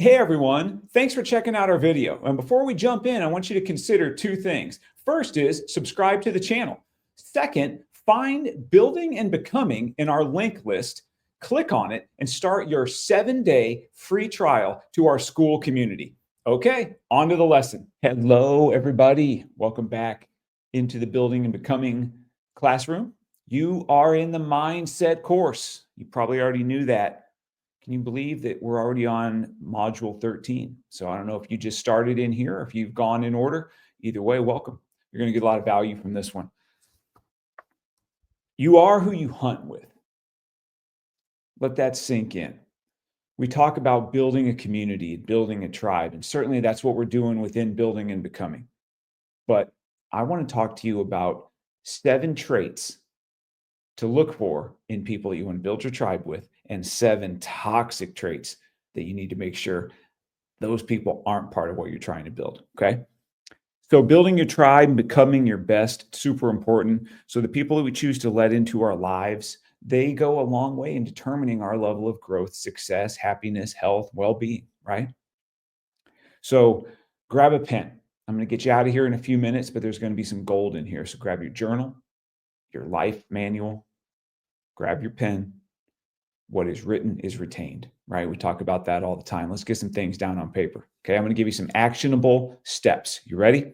Hey everyone, thanks for checking out our video. And before we jump in, I want you to consider two things. First is subscribe to the channel. Second, find Building and Becoming in our link list, click on it, and start your 7-day free trial to our school community. Okay, on to the lesson. Hello, everybody. Welcome back into the Building and Becoming classroom. You are in the mindset course. You probably already knew that. Can you believe that we're already on module 13? So I don't know if you just started in here or if you've gone in order. Either way, welcome. You're going to get a lot of value from this one. You are who you hunt with. Let that sink in. We talk about building a community, building a tribe, and certainly that's what we're doing within Building and Becoming. But I want to talk to you about 7 traits to look for in people that you want to build your tribe with, and 7 toxic traits that you need to make sure those people aren't part of what you're trying to build. Okay. So building your tribe and becoming your best, super important. So the people that we choose to let into our lives, they go a long way in determining our level of growth, success, happiness, health, well-being, right? So grab a pen. I'm going to get you out of here in a few minutes, but there's going to be some gold in here. So grab your journal, your life manual, grab your pen. What is written is retained, right? We talk about that all the time. Let's get some things down on paper. Okay, I'm going to give you some actionable steps. You ready?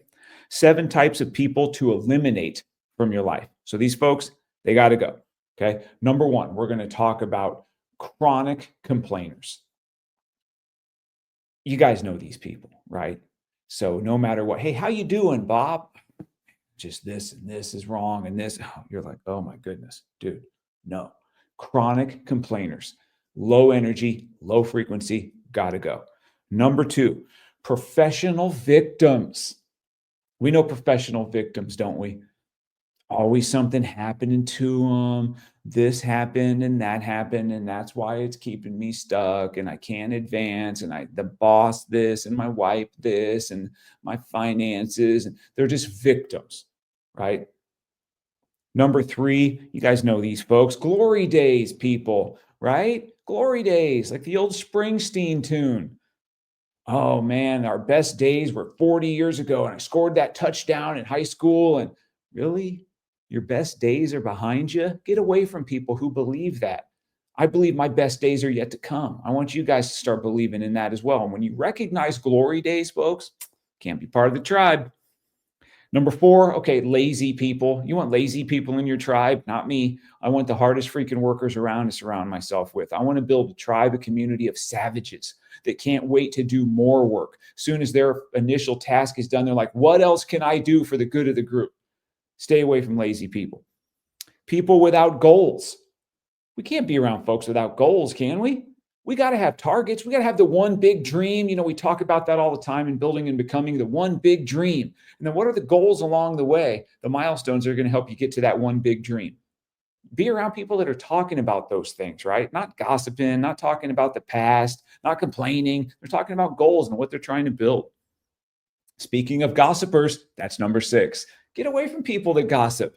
7 types of people to eliminate from your life. So these folks, they got to go. Okay, number 1, we're going to talk about chronic complainers. You guys know these people, right? So no matter what, hey, how you doing, Bob? Just this and this is wrong and this. You're like, oh my goodness, dude, no. Chronic complainers, low energy, low frequency, got to go. Number 2, professional victims. We know professional victims, don't we? Always something happening to them. This happened and that happened, and that's why it's keeping me stuck, and I can't advance, and the boss this, and my wife this, and my finances, and they're just victims, right? Number 3, you guys know these folks, glory days people, right? Glory days, like the old Springsteen tune. Oh man, our best days were 40 years ago, and I scored that touchdown in high school. And really, your best days are behind you? Get away from people who believe that. I believe my best days are yet to come. I want you guys to start believing in that as well. And when you recognize glory days, folks, can't be part of the tribe. Number 4, okay, lazy people. You want lazy people in your tribe? Not me. I want the hardest freaking workers around to surround myself with. I want to build a tribe, a community of savages that can't wait to do more work. As soon as their initial task is done, they're like, what else can I do for the good of the group? Stay away from lazy people. People without goals. We can't be around folks without goals, can we? We got to have targets. We got to have the one big dream. You know, we talk about that all the time in Building and Becoming, the one big dream. And then what are the goals along the way? The milestones that are going to help you get to that one big dream. Be around people that are talking about those things, right? Not gossiping, not talking about the past, not complaining. They're talking about goals and what they're trying to build. Speaking of gossipers, that's number 6. Get away from people that gossip.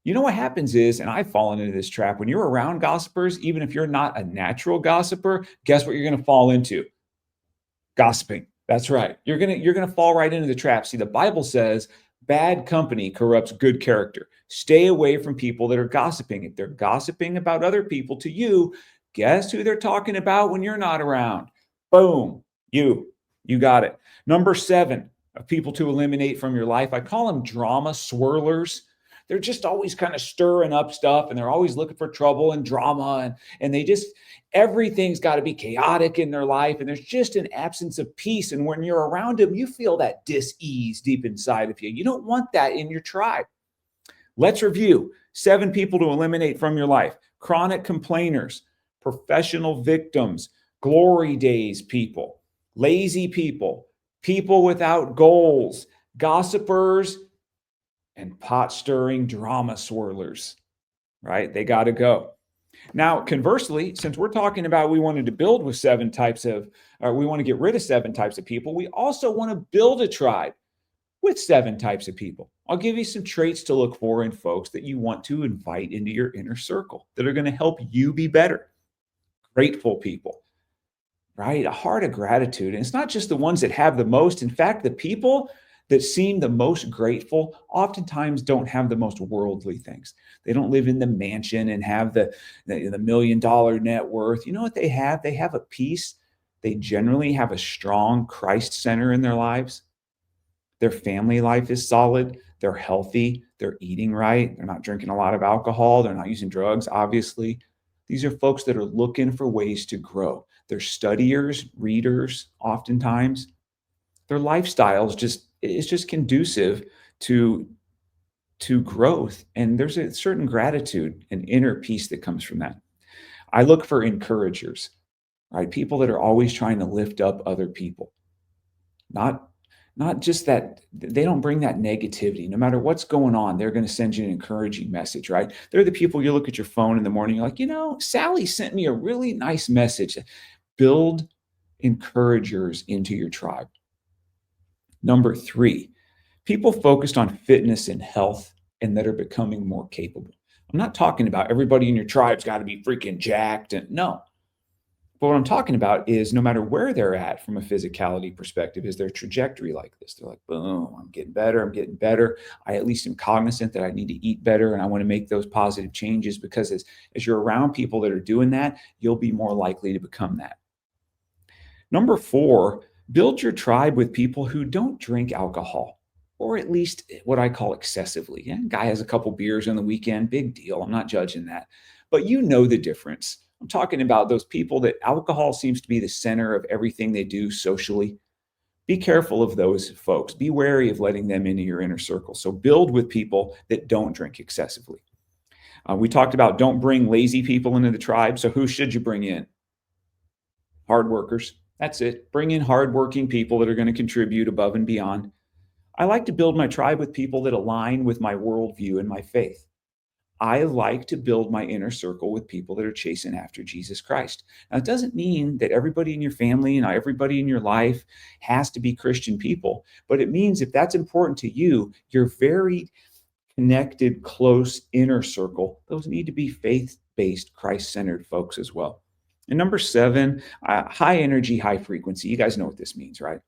You know what happens is, and I've fallen into this trap, when you're around gossipers, even if you're not a natural gossiper, guess what you're going to fall into? Gossiping. That's right. You're going to fall right into the trap. See, the Bible says bad company corrupts good character. Stay away from people that are gossiping. If they're gossiping about other people to you, guess who they're talking about when you're not around? Boom. You got it. Number 7 of people to eliminate from your life. I call them drama swirlers. They're just always kind of stirring up stuff, and they're always looking for trouble and drama, and they just, everything's got to be chaotic in their life, and there's just an absence of peace. And when you're around them, you feel that dis-ease deep inside of you. You don't want that in your tribe. Let's review 7 people to eliminate from your life. Chronic complainers, professional victims, glory days people, lazy people, people without goals, gossipers, and pot-stirring drama swirlers, right? They got to go. Now, conversely, since we're talking about we wanted to build with 7 types of, or we want to get rid of 7 types of people, we also want to build a tribe with 7 types of people. I'll give you some traits to look for in folks that you want to invite into your inner circle that are going to help you be better. Grateful people, right? A heart of gratitude. And it's not just the ones that have the most. In fact, the people that seem the most grateful oftentimes don't have the most worldly things. They don't live in the mansion and have the $1 million net worth. You know what they have? They have a peace. They generally have a strong Christ center in their lives. Their family life is solid. They're healthy. They're eating right. They're not drinking a lot of alcohol. They're not using drugs, obviously. These are folks that are looking for ways to grow. They're studiers, readers, oftentimes. Their lifestyle is just conducive to growth. And there's a certain gratitude and inner peace that comes from that. I look for encouragers, right? People that are always trying to lift up other people. Not just that they don't bring that negativity. No matter what's going on, they're going to send you an encouraging message, right? They're the people you look at your phone in the morning, you're like, Sally sent me a really nice message. Build encouragers into your tribe. Number 3, people focused on fitness and health and that are becoming more capable. I'm not talking about everybody in your tribe's got to be freaking jacked. And no, but what I'm talking about is no matter where they're at from a physicality perspective, is their trajectory like this? They're like, boom, I'm getting better. I'm getting better. I at least am cognizant that I need to eat better and I want to make those positive changes because as you're around people that are doing that, you'll be more likely to become that. Number 4, build your tribe with people who don't drink alcohol, or at least what I call excessively. Yeah, guy has a couple beers on the weekend, big deal. I'm not judging that. But you know the difference. I'm talking about those people that alcohol seems to be the center of everything they do socially. Be careful of those folks. Be wary of letting them into your inner circle. So build with people that don't drink excessively. We talked about don't bring lazy people into the tribe. So who should you bring in? Hard workers. That's it. Bring in hardworking people that are going to contribute above and beyond. I like to build my tribe with people that align with my worldview and my faith. I like to build my inner circle with people that are chasing after Jesus Christ. Now, it doesn't mean that everybody in your family and everybody in your life has to be Christian people, but it means if that's important to you, your very connected, close inner circle, those need to be faith-based, Christ-centered folks as well. And number 7, high energy, high frequency. You guys know what this means, right?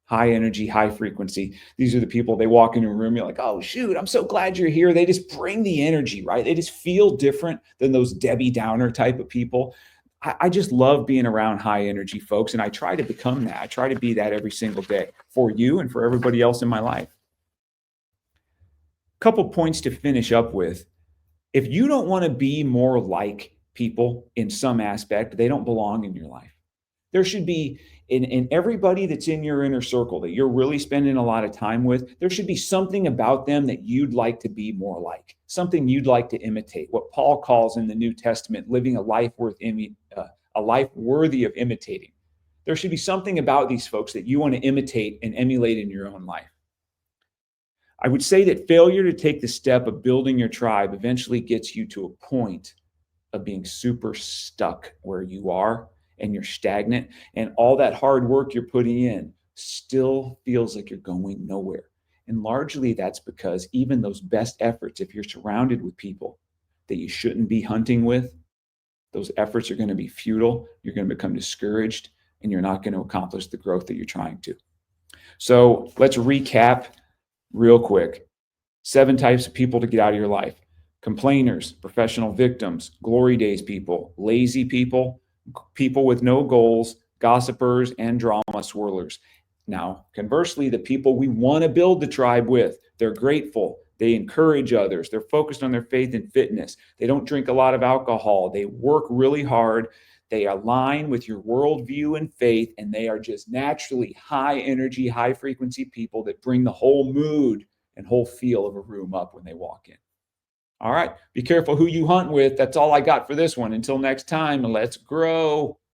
High energy, high frequency. These are the people, they walk into a room, you're like, oh, shoot, I'm so glad you're here. They just bring the energy, right? They just feel different than those Debbie Downer type of people. I just love being around high energy folks, and I try to become that. I try to be that every single day for you and for everybody else in my life. Couple points to finish up with. If you don't want to be more like people in some aspect, they don't belong in your life. There should be in everybody that's in your inner circle that you're really spending a lot of time with, there should be something about them that you'd like to be more like, something you'd like to imitate. What Paul calls in the New Testament, living a life a life worthy of imitating. There should be something about these folks that you want to imitate and emulate in your own life. I would say that failure to take the step of building your tribe eventually gets you to a point of being super stuck where you are and you're stagnant, and all that hard work you're putting in still feels like you're going nowhere. And largely that's because even those best efforts, if you're surrounded with people that you shouldn't be hunting with, those efforts are going to be futile. You're going to become discouraged, and you're not going to accomplish the growth that you're trying to. So let's recap real quick. 7 types of people to get out of your life: complainers, professional victims, glory days people, lazy people, people with no goals, gossipers, and drama swirlers. Now, conversely, the people we want to build the tribe with, they're grateful. They encourage others. They're focused on their faith and fitness. They don't drink a lot of alcohol. They work really hard. They align with your worldview and faith, and they are just naturally high energy, high frequency people that bring the whole mood and whole feel of a room up when they walk in. All right. Be careful who you hunt with. That's all I got for this one. Until next time, let's grow.